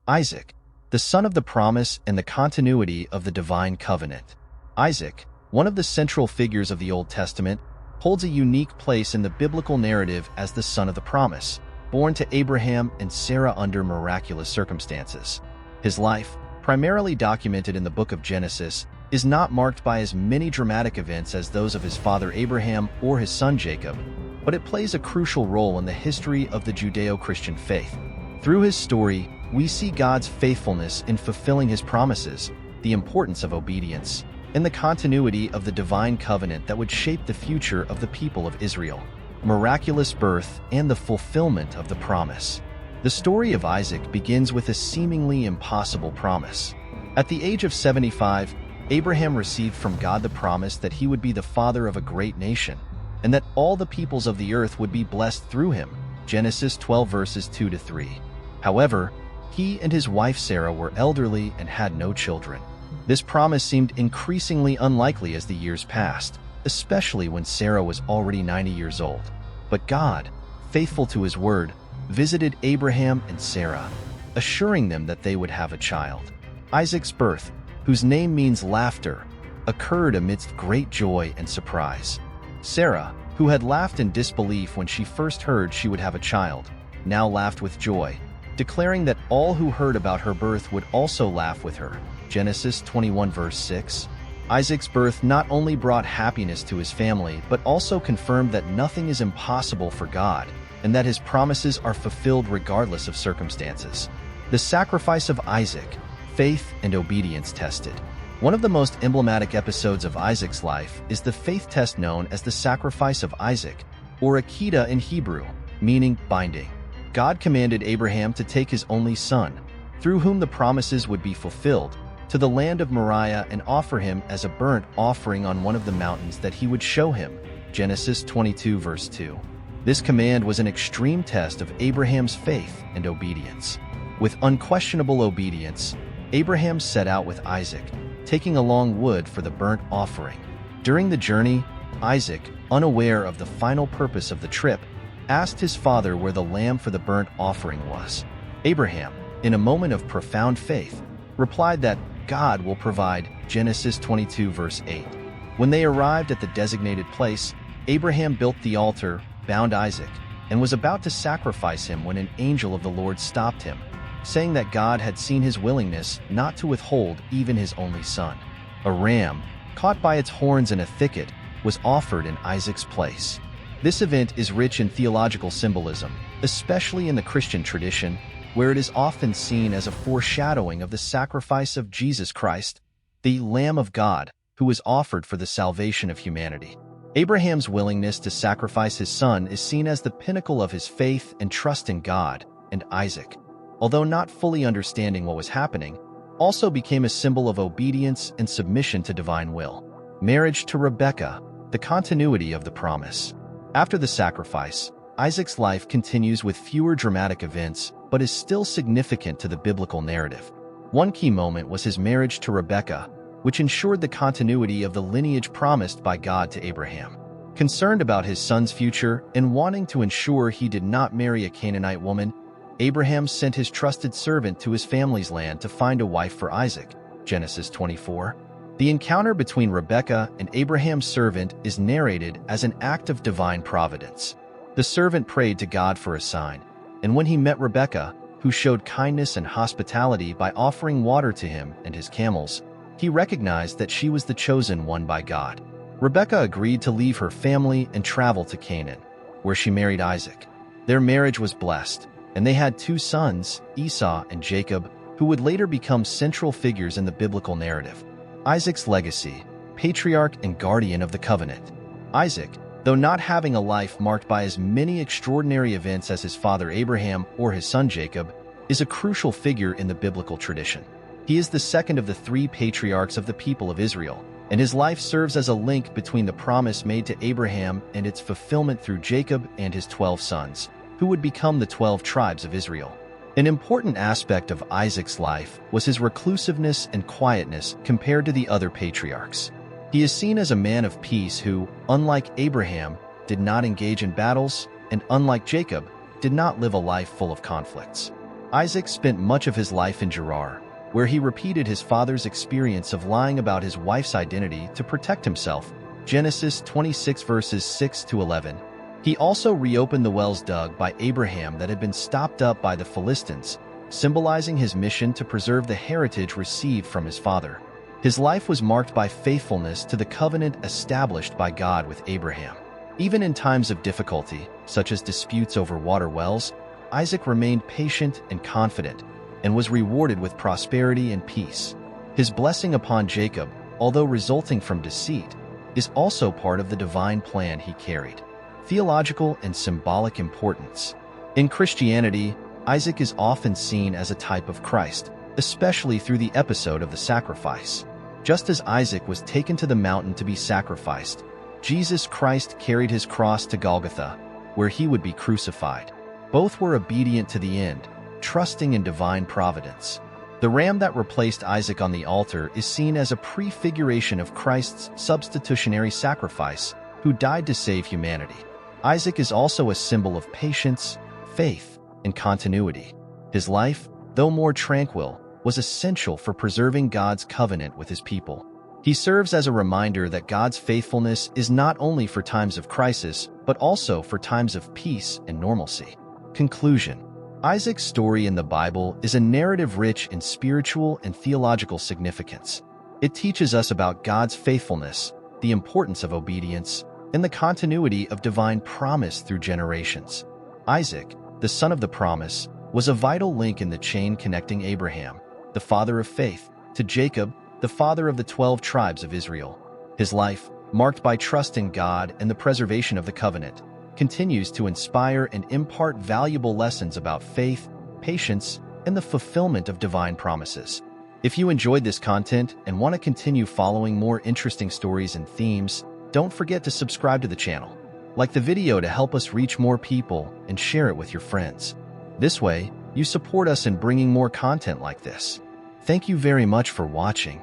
Isaac, the son of the promise and the continuity of the divine covenant. Isaac, one of the central figures of the Old Testament, holds a unique place in the biblical narrative as the son of the promise, born to Abraham and Sarah under miraculous circumstances. His life, primarily documented in the book of Genesis, is not marked by as many dramatic events as those of his father Abraham or his son Jacob, but it plays a crucial role in the history of the Judeo-Christian faith. Through his story, we see God's faithfulness in fulfilling his promises, the importance of obedience, and the continuity of the divine covenant that would shape the future of the people of Israel. Miraculous birth and the fulfillment of the promise. The story of Isaac begins with a seemingly impossible promise. At the age of 75, Abraham received from God the promise that he would be the father of a great nation, and that all the peoples of the earth would be blessed through him. Genesis 12 verses 2-3. However, he and his wife Sarah were elderly and had no children. This promise seemed increasingly unlikely as the years passed, especially when Sarah was already 90 years old. But God, faithful to his word, visited Abraham and Sarah, assuring them that they would have a child. Isaac's birth, whose name means laughter, occurred amidst great joy and surprise. Sarah, who had laughed in disbelief when she first heard she would have a child, now laughed with joy, declaring that all who heard about her birth would also laugh with her. Genesis 21 verse 6. Isaac's birth not only brought happiness to his family, but also confirmed that nothing is impossible for God, and that his promises are fulfilled regardless of circumstances. The sacrifice of Isaac, faith and obedience tested. One of the most emblematic episodes of Isaac's life is the faith test known as the sacrifice of Isaac, or Akedah in Hebrew, meaning binding. God commanded Abraham to take his only son, through whom the promises would be fulfilled, to the land of Moriah and offer him as a burnt offering on one of the mountains that he would show him. Genesis 22 verse 2. This command was an extreme test of Abraham's faith and obedience. With unquestionable obedience, Abraham set out with Isaac, taking along wood for the burnt offering. During the journey, Isaac, unaware of the final purpose of the trip, asked his father where the lamb for the burnt offering was. Abraham, in a moment of profound faith, replied that God will provide. Genesis 22 verse 8. When they arrived at the designated place, Abraham built the altar, bound Isaac, and was about to sacrifice him when an angel of the Lord stopped him, saying that God had seen his willingness not to withhold even his only son. A ram, caught by its horns in a thicket, was offered in Isaac's place. This event is rich in theological symbolism, especially in the Christian tradition, where it is often seen as a foreshadowing of the sacrifice of Jesus Christ, the Lamb of God, who was offered for the salvation of humanity. Abraham's willingness to sacrifice his son is seen as the pinnacle of his faith and trust in God, and Isaac, although not fully understanding what was happening, also became a symbol of obedience and submission to divine will. Marriage to Rebekah, the continuity of the promise. After the sacrifice, Isaac's life continues with fewer dramatic events, but is still significant to the biblical narrative. One key moment was his marriage to Rebekah, which ensured the continuity of the lineage promised by God to Abraham. Concerned about his son's future and wanting to ensure he did not marry a Canaanite woman, Abraham sent his trusted servant to his family's land to find a wife for Isaac. Genesis 24. The encounter between Rebekah and Abraham's servant is narrated as an act of divine providence. The servant prayed to God for a sign, and when he met Rebekah, who showed kindness and hospitality by offering water to him and his camels, he recognized that she was the chosen one by God. Rebekah agreed to leave her family and travel to Canaan, where she married Isaac. Their marriage was blessed, and they had 2 sons, Esau and Jacob, who would later become central figures in the biblical narrative. Isaac's legacy, patriarch and guardian of the covenant. Isaac, though not having a life marked by as many extraordinary events as his father Abraham or his son Jacob, is a crucial figure in the biblical tradition. He is the second of the 3 patriarchs of the people of Israel, and his life serves as a link between the promise made to Abraham and its fulfillment through Jacob and his 12 sons, who would become the 12 tribes of Israel. An important aspect of Isaac's life was his reclusiveness and quietness compared to the other patriarchs. He is seen as a man of peace who, unlike Abraham, did not engage in battles, and unlike Jacob, did not live a life full of conflicts. Isaac spent much of his life in Gerar, where he repeated his father's experience of lying about his wife's identity to protect himself. Genesis 26 verses 6 to 11. He also reopened the wells dug by Abraham that had been stopped up by the Philistines, symbolizing his mission to preserve the heritage received from his father. His life was marked by faithfulness to the covenant established by God with Abraham. Even in times of difficulty, such as disputes over water wells, Isaac remained patient and confident, and was rewarded with prosperity and peace. His blessing upon Jacob, although resulting from deceit, is also part of the divine plan he carried. Theological and symbolic importance. In Christianity, Isaac is often seen as a type of Christ, especially through the episode of the sacrifice. Just as Isaac was taken to the mountain to be sacrificed, Jesus Christ carried his cross to Golgotha, where he would be crucified. Both were obedient to the end, trusting in divine providence. The ram that replaced Isaac on the altar is seen as a prefiguration of Christ's substitutionary sacrifice, who died to save humanity. Isaac is also a symbol of patience, faith, and continuity. His life, though more tranquil, was essential for preserving God's covenant with his people. He serves as a reminder that God's faithfulness is not only for times of crisis, but also for times of peace and normalcy. Conclusion. Isaac's story in the Bible is a narrative rich in spiritual and theological significance. It teaches us about God's faithfulness, the importance of obedience, and the continuity of divine promise through generations. Isaac, the son of the promise, was a vital link in the chain connecting Abraham, the father of faith, to Jacob, the father of the 12 tribes of Israel. His life, marked by trust in God and the preservation of the covenant, continues to inspire and impart valuable lessons about faith, patience, and the fulfillment of divine promises. If you enjoyed this content and want to continue following more interesting stories and themes, don't forget to subscribe to the channel. Like the video to help us reach more people and share it with your friends. This way, you support us in bringing more content like this. Thank you very much for watching.